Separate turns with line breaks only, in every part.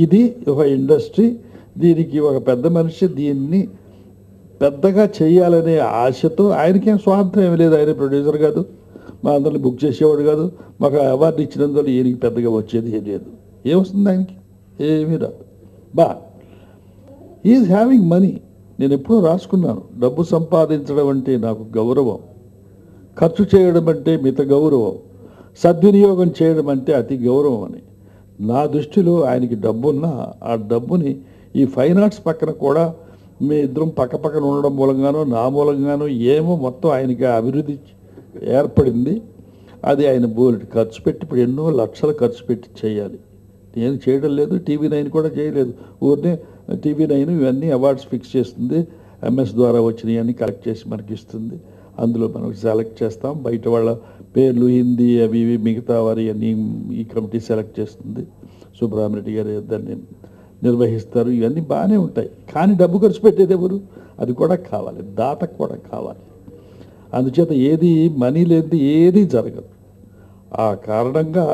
ఇది ఒక ఇండస్ట్రీ, దీనికి ఒక పెద్ద మనిషి దీన్ని పెద్దగా చేయాలనే ఆశతో, ఆయనకేం స్వార్థం ఏమి లేదు, ఆయన ప్రొడ్యూసర్ కాదు, మా అందరిని బుక్ చేసేవాడు కాదు, మాకు అవార్డు ఇచ్చినందువల్ల ఈయనకి పెద్దగా వచ్చేది ఏం లేదు. ఏమొస్తుంది ఆయనకి? ఏమీ రాదు. Is having money. నేను ఎప్పుడూ రాసుకున్నాను, డబ్బు సంపాదించడం అంటే నాకు గౌరవం, ఖర్చు చేయడం అంటే మిత గౌరవం, సద్వినియోగం చేయడం అంటే అతి గౌరవం అని. నా దృష్టిలో ఆయనకి డబ్బున్నా ఆ డబ్బుని ఈ ఫైన్ ఆర్ట్స్ పక్కన కూడా మీ ఇద్దరం పక్కపక్కన ఉండడం మూలంగానో నా మూలంగానో ఏమో మొత్తం ఆయనకి అభివృద్ధి ఏర్పడింది. అది ఆయన బోల్డ్ ఖర్చు పెట్టి ఇప్పుడు ఎన్నో లక్షలు ఖర్చు పెట్టి చేయాలి. నేను చేయడం లేదు, TV9 కూడా చేయలేదు. ఊరినే TV9 ఇవన్నీ అవార్డ్స్ ఫిక్స్ చేస్తుంది, MS ద్వారా వచ్చినవన్నీ కలెక్ట్ చేసి మనకి ఇస్తుంది. అందులో మనం సెలెక్ట్ చేస్తాం. బయట వాళ్ళ పేర్లు హిందీ అవి ఇవి మిగతా వారి అన్నీ ఈ కమిటీ సెలెక్ట్ చేస్తుంది. సుబ్రహ్మణ్య గారు దాన్ని నిర్వహిస్తారు. ఇవన్నీ బాగానే ఉంటాయి. కానీ డబ్బు ఖర్చు పెట్టేది ఎవరు? అది కూడా కావాలి, దాత కూడా కావాలి. అందుచేత ఏది మనీ లేనిది ఏది జరగదు. ఆ కారణంగా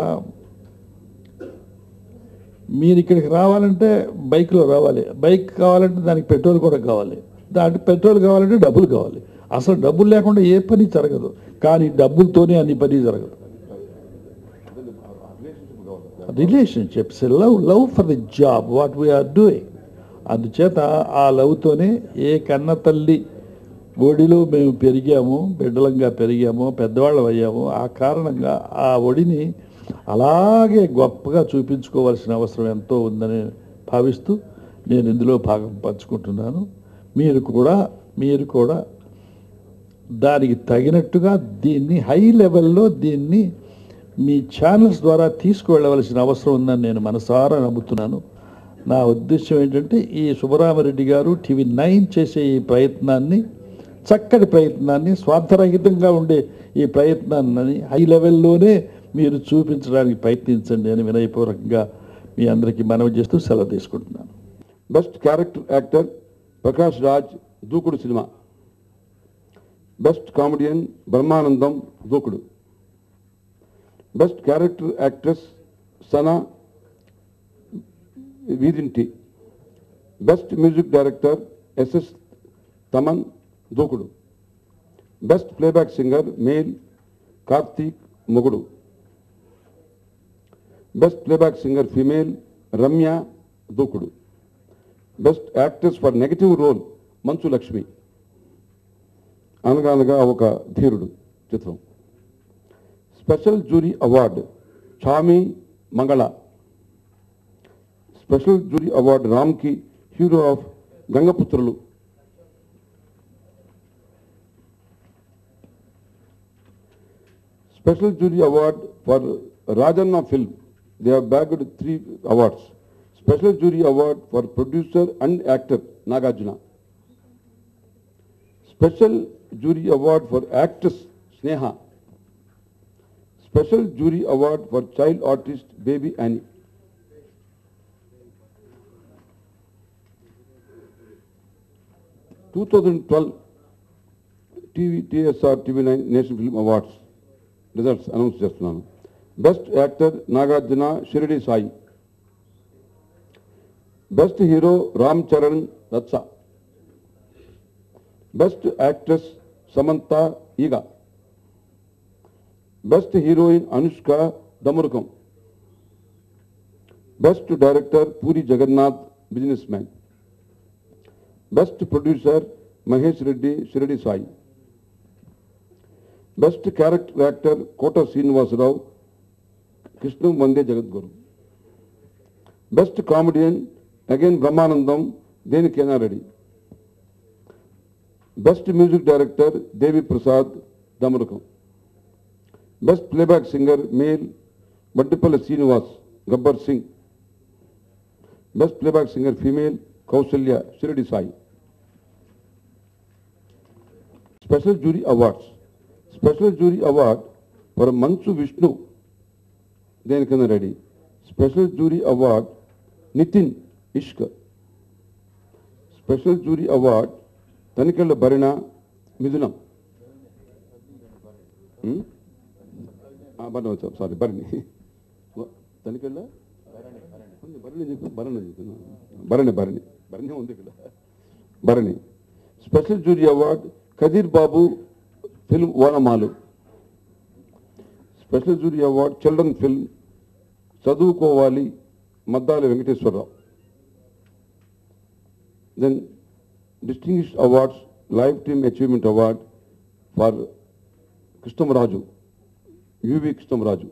మీరు ఇక్కడికి రావాలంటే బైక్లో రావాలి, బైక్ కావాలంటే దానికి పెట్రోల్ కూడా కావాలి, దానికి పెట్రోల్ కావాలంటే డబ్బులు కావాలి. అసలు డబ్బులు లేకుండా ఏ పని జరగదు, కానీ డబ్బులతోనే అన్ని పని జరగదు. Relationships, love for the job what we are doing. అందుచేత ఆ లవ్తోనే ఏ కన్న తల్లి ఒడిలో మేము పెరిగాము, బిడ్డలంగా పెరిగాము, పెద్దవాళ్ళం అయ్యాము. ఆ కారణంగా ఆ ఒడిని అలాగే గొప్పగా చూపించుకోవాల్సిన అవసరం ఎంతో ఉందని భావిస్తూ నేను ఇందులో భాగం పంచుకుంటున్నాను. మీరు కూడా దానికి తగినట్టుగా దీన్ని హై లెవెల్లో దీన్ని మీ ఛానల్స్ ద్వారా తీసుకువెళ్ళవలసిన అవసరం ఉందని నేను మనసారా నమ్ముతున్నాను. నా ఉద్దేశం ఏంటంటే ఈ సుబ్బరామరెడ్డి గారు TV9 చేసే ఈ ప్రయత్నాన్ని, చక్కటి ప్రయత్నాన్ని, స్వార్థరహితంగా ఉండే ఈ ప్రయత్నాన్ని హై లెవెల్లోనే మీరు చూపించడానికి ప్రయత్నించండి అని వినయపూర్వకంగా మీ అందరికీ మనవి చేస్తూ సెలవు తీసుకుంటున్నాను.
Best character actor Prakash Raj, Dookudu cinema. Best comedian Brahmanandam, Dookudu. Best character actress Sana, వీరింటి. Best music director SS Thaman, Dookudu. Best playback singer male Karthik, Mogudu. Best playback singer female Ramya, Dookudu. Best actress for negative role Manchu Lakshmi, అనగా ఒక ధీరుడు చిత్రం. స్పెషల్ జ్యూరీ అవార్డు ఛామి మంగళ. Special jury award Ramki, hero of Gangaputrulu. Special jury award for Rajanna film. They have bagged 3 awards. Special jury award for producer and actor Nagarjuna. Special jury award for actress Sneha. Special jury award for child artist Baby Annie. (2012) TSR TV9 National Film Awards results announce చేస్తున్నాను. Best actor Nagarjuna, Shirdi Sai. Best hero Ram Charan, Racha. Best actress Samantha, Eega. Best heroine Anushka, Damarukam. Best director Puri Jagannadh, businessman. Best producer Mahesh Reddy, Shirdi Sai. Best character actor Kota Srinivasa Rao, Krishnam Vande Jagadguru. Best comedian again Brahmanandam, Denikaina ready. Best music director Devi Prasad, Damarukam. Best playback singer male Vaddepalli Srinivas, Gabbar Singh. Best playback singer female Kaushalya, Shirdi Sai. Special jury awards. Special jury award for Mansu Vishnu, Denikaina ready. Special jury award Nithin, Ishq. Special jury award Tanikella Bharani, Mithunam. Bharani, sorry Bharani, Tanikella Bharani ఉంది కదా. Bharani special jury award Khadeer Babu film Onamalu. Special jury award children film Chaduvukovali Maddali Venkateswara Rao. Then distinguished awards lifetime achievement award for Krishnam Raju, UV Krishnam Raju.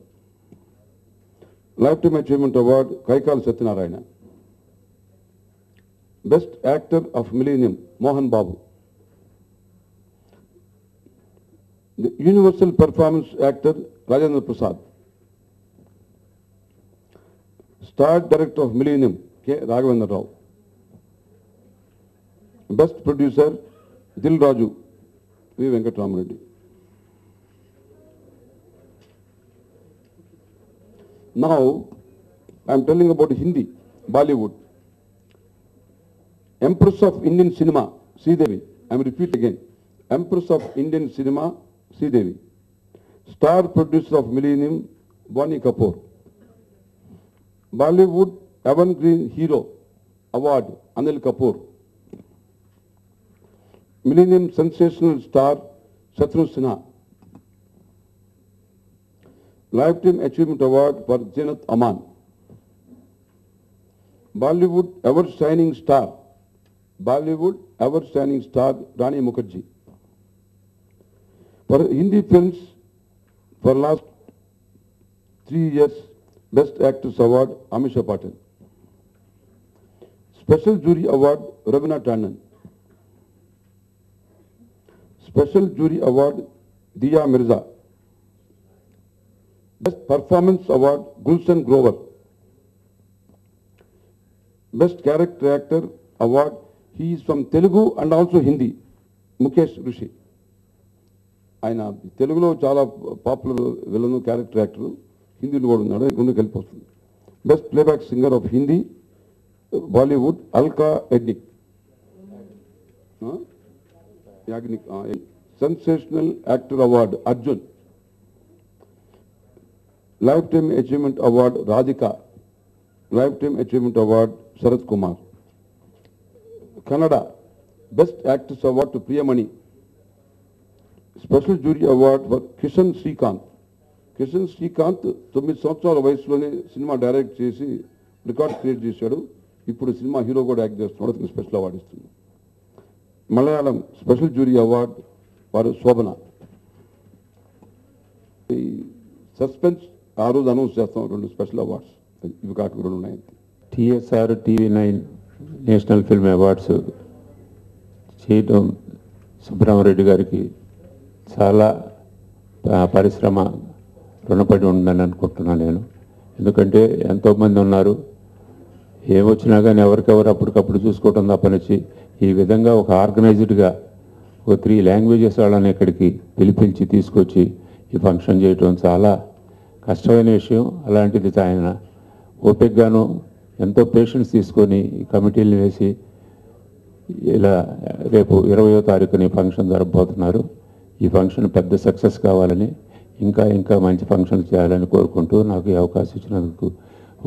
Lifetime achievement award Kaikala Satyanarayana. Best actor of millennium Mohan Babu. The universal performance actor Rajendra Prasad. Star director of millennium K Raghavendra Rao. Best producer Dil Raju V Venkatarama Reddy. Now I am telling about Hindi, Bollywood. Empress of Indian cinema, Sridevi. I am repeat again. Empress of Indian cinema, Sridevi. Star producer of Millennium, Bonnie Kapoor. Bollywood Evergreen Hero Award, Anil Kapoor. Millennium Sensational Star, Shatrughan Sinha. Lifetime Achievement Award for Zinat Aman. Bollywood Ever Shining Star, Bollywood Ever Shining Star Rani Mukherjee. For Hindi films for last 3 years, Best Actress Award Amisha Patel. Special Jury Award Ravina Tandon. Special Jury Award Diya Mirza. Best Performance Award Gulshan Grover. Best Character Actor Award, he is from Telugu and also Hindi, Mukesh Rishi. ఆయన తెలుగులో చాలా popular villain character actor, హిందీలో కూడా ఉన్నాడు, రెండు కలిపి వస్తుంది. Best playback singer of Hindi Bollywood Alka Yagnik. Sensational actor award Arjun. Lifetime Achievement Award Radhika. Lifetime Achievement Award Sarath Kumar. Kannada Best Actress Award to Priyamani. Special Jury Award for Kishan Srikanth. Kishan Srikanth 9 సంవత్సరాల వయసులోనే cinema direct చేసి record create చేశాడు. ఇప్పుడు cinema hero కూడా act చేస్తున్నాడు. అతనికి special award ఇస్తుంది. Malayalam special jury award వారు శోభన. ఈ సస్పెన్స్ ఆ రోజు అనౌన్స్ చేస్తాం 2 స్పెషల్ అవార్డ్స్, ఇవి కాక 2 ఉన్నాయి.
TSR TV9 national film awards చేయడం సుబ్రహ్మరెడ్డి గారికి చాలా పరిశ్రమ రుణపడి ఉందని అనుకుంటున్నాను నేను. ఎందుకంటే ఎంతోమంది ఉన్నారు, ఏమొచ్చినా కానీ ఎవరికెవరు అప్పటికప్పుడు చూసుకోవడం తప్పనిచ్చి ఈ విధంగా ఒక ఆర్గనైజ్డ్గా ఒక 3 లాంగ్వేజెస్ వాళ్ళని ఇక్కడికి పిలిపించి తీసుకొచ్చి ఈ ఫంక్షన్ చేయడం చాలా కష్టమైన విషయం. అలాంటిది ఆయన ఓపికగాను ఎంతో పేషెన్స్ తీసుకొని ఈ కమిటీలు వేసి ఇలా రేపు 20వ తారీఖుని ఫంక్షన్ జరగబోతున్నారు. ఈ ఫంక్షన్ పెద్ద సక్సెస్ కావాలని, ఇంకా ఇంకా మంచి ఫంక్షన్ చేయాలని కోరుకుంటూ నాకు ఈ అవకాశం ఇచ్చినందుకు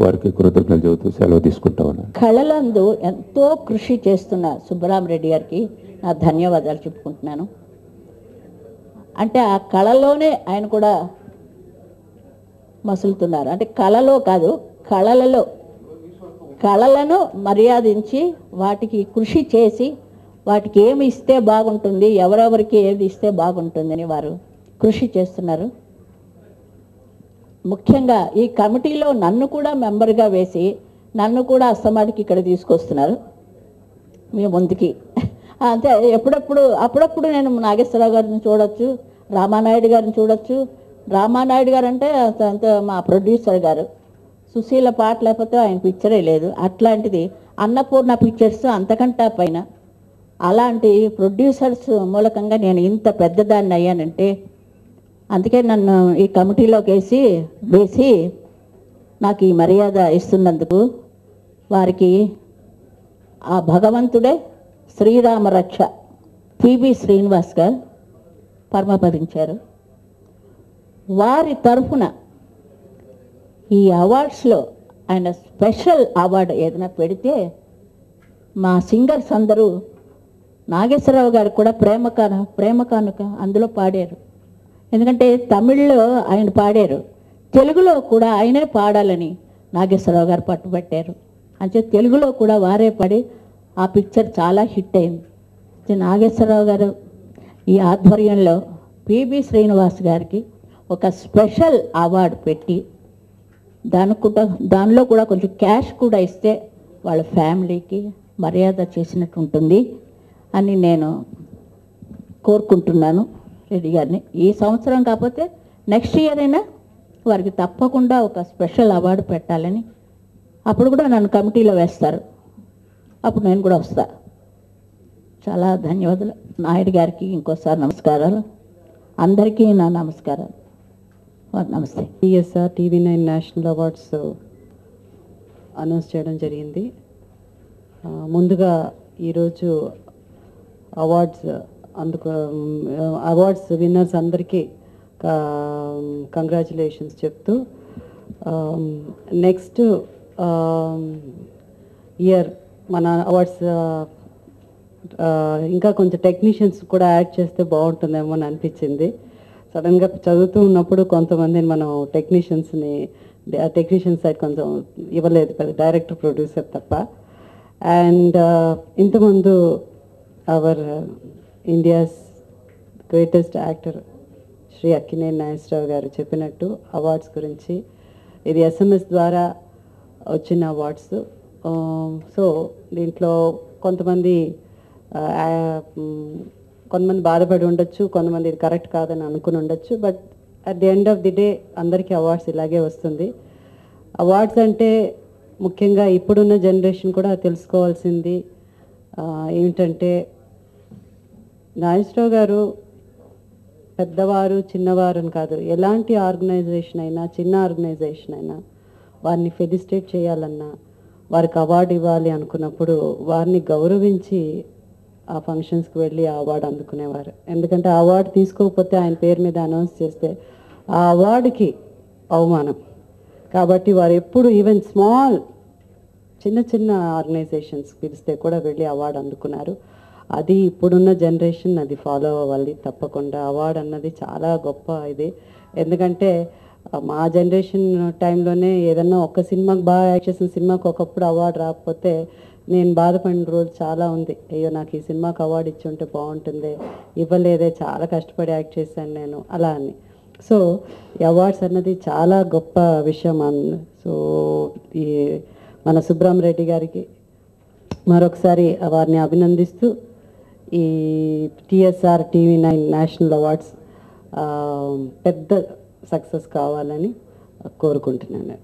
వారికి కృతజ్ఞతలు చెబుతూ సెలవు తీసుకుంటా ఉన్నాను.
కళలందు ఎంతో కృషి చేస్తున్న సుబ్బరామరెడ్డి గారికి నా ధన్యవాదాలు చెప్పుకుంటున్నాను. అంటే ఆ కళలోనే ఆయన కూడా మసులుతున్నారు. అంటే కళలో కాదు, కళలను మర్యాదించి వాటికి కృషి చేసి వాటికి ఏమి ఇస్తే బాగుంటుంది, ఎవరెవరికి ఏది ఇస్తే బాగుంటుందని వారు కృషి చేస్తున్నారు. ముఖ్యంగా ఈ కమిటీలో నన్ను కూడా మెంబర్గా వేసి నన్ను కూడా అస్తమాటికి ఇక్కడ తీసుకొస్తున్నారు మీ ముందుకి. అంతే అప్పుడప్పుడు నేను నాగేశ్వరరావు గారిని చూడొచ్చు, రామానాయుడు గారిని చూడొచ్చు. రామానాయుడు గారు అంటే అంత మా ప్రొడ్యూసర్ గారు, సుశీల పాట లేకపోతే ఆయన పిక్చరే లేదు. అట్లాంటిది అన్నపూర్ణ పిక్చర్స్ అంతకంటే పైన. అలాంటి ప్రొడ్యూసర్స్ మూలకంగా నేను ఇంత పెద్దదాన్ని అయ్యానంటే అందుకే నన్ను ఈ కమిటీలోకి వేసి నాకు ఈ మర్యాద ఇస్తున్నందుకు వారికి ఆ భగవంతుడే శ్రీరామ రక్ష పిబి శ్రీనివాస్ గారు పరమపదించారు. వారి తరఫున ఈ అవార్డ్స్లో ఆయన స్పెషల్ అవార్డు ఏదైనా పెడితే మా సింగర్స్ అందరూ నాగేశ్వరరావు గారు కూడా ప్రేమ కానుక అందులో పాడారు. ఎందుకంటే తమిళ్లో ఆయన పాడారు, తెలుగులో కూడా ఆయనే పాడాలని నాగేశ్వరరావు గారు పట్టుబట్టారు. అంటే తెలుగులో కూడా వారే పాడి ఆ పిక్చర్ చాలా హిట్ అయింది. నాగేశ్వరరావు గారు ఈ ఆధ్వర్యంలో పిబి శ్రీనివాస్ గారికి ఒక స్పెషల్ అవార్డు పెట్టి దానిలో కూడా కొంచెం క్యాష్ కూడా ఇస్తే వాళ్ళ ఫ్యామిలీకి మర్యాద చేసినట్టు ఉంటుంది అని నేను కోరుకుంటున్నాను రెడ్డి గారిని. ఈ సంవత్సరం కాకపోతే నెక్స్ట్ ఇయర్ అయినా వారికి తప్పకుండా ఒక స్పెషల్ అవార్డు పెట్టాలని, అప్పుడు కూడా నన్ను కమిటీలో వేస్తారు, అప్పుడు నేను కూడా వస్తా. చాలా ధన్యవాదాలు నాయుడు గారికి. ఇంకోసారి నమస్కారాలు, అందరికీ నా నమస్కారాలు. నమస్తే.
TSR TV9 national awards announce చేయడం జరిగింది. ముందుగా ఈరోజు అవార్డ్స్ విన్నర్స్ అందరికీ కంగ్రాచులేషన్స్ చెప్తూ, నెక్స్ట్ ఇయర్ మన అవార్డ్స్ ఇంకా కొంచెం టెక్నీషియన్స్ కూడా యాడ్ చేస్తే బాగుంటుందేమో అని అనిపించింది. సడన్గా చదువుతూ ఉన్నప్పుడు కొంతమందిని మనం టెక్నీషియన్స్ సైడ్ కొంచెం ఇవ్వలేదు, డైరెక్టర్ ప్రొడ్యూసర్ తప్ప. అండ్ ఇంతకుముందు our India's greatest actor Shri Akkineni Nageswara Rao garu చెప్పినట్టు అవార్డ్స్ గురించి, ఇది SMS ద్వారా వచ్చిన అవార్డ్స్. సో దీంట్లో కొంతమంది బాధపడి ఉండొచ్చు, కొంతమంది ఇది కరెక్ట్ కాదని అనుకుని ఉండొచ్చు. But at the end of the day అందరికీ అవార్డ్స్ ఇలాగే వస్తుంది. అవార్డ్స్ అంటే ముఖ్యంగా ఇప్పుడున్న జనరేషన్ కూడా తెలుసుకోవాల్సింది ఏమిటంటే, నాగేశ్వరరావు గారు పెద్దవారు చిన్నవారు అని కాదు, ఎలాంటి ఆర్గనైజేషన్ అయినా, చిన్న ఆర్గనైజేషన్ అయినా వారిని ఫెలిసిటేట్ చేయాలన్నా, వారికి అవార్డు ఇవ్వాలి అనుకున్నప్పుడు వారిని గౌరవించి ఆ ఫంక్షన్స్కి వెళ్ళి ఆ అవార్డు అందుకునేవారు. ఎందుకంటే ఆ అవార్డు తీసుకోకపోతే ఆయన పేరు మీద అనౌన్స్ చేస్తే ఆ అవార్డుకి అవమానం. కాబట్టి వారు ఎప్పుడు ఈవెన్ చిన్న ఆర్గనైజేషన్స్ పిలిస్తే కూడా వెళ్ళి అవార్డు అందుకున్నారు. అది ఇప్పుడున్న జనరేషన్ అది ఫాలో అవ్వాలి తప్పకుండా. అవార్డు అన్నది చాలా గొప్ప ఇది. ఎందుకంటే మా జనరేషన్ టైంలోనే ఏదన్నా ఒక సినిమాకి బాగా యాక్ట్ చేసిన సినిమాకి ఒకప్పుడు అవార్డు రాకపోతే నేను బాధపడిన రోజు చాలా ఉంది. అయ్యో నాకు ఈ సినిమాకి అవార్డు ఇచ్చి ఉంటే బాగుంటుంది, ఇవ్వలేదే, చాలా కష్టపడి యాక్ట్ చేశాను నేను అలా అని. సో ఈ అవార్డ్స్ అన్నది చాలా గొప్ప విషయం. సో ఈ మన సుబ్రహ్మరెడ్డి గారికి మరొకసారి వారిని అభినందిస్తూ ఈ టీఎస్ఆర్ టీవీ9 నేషనల్ అవార్డ్స్ పెద్ద సక్సెస్ కావాలని కోరుకుంటున్నాను.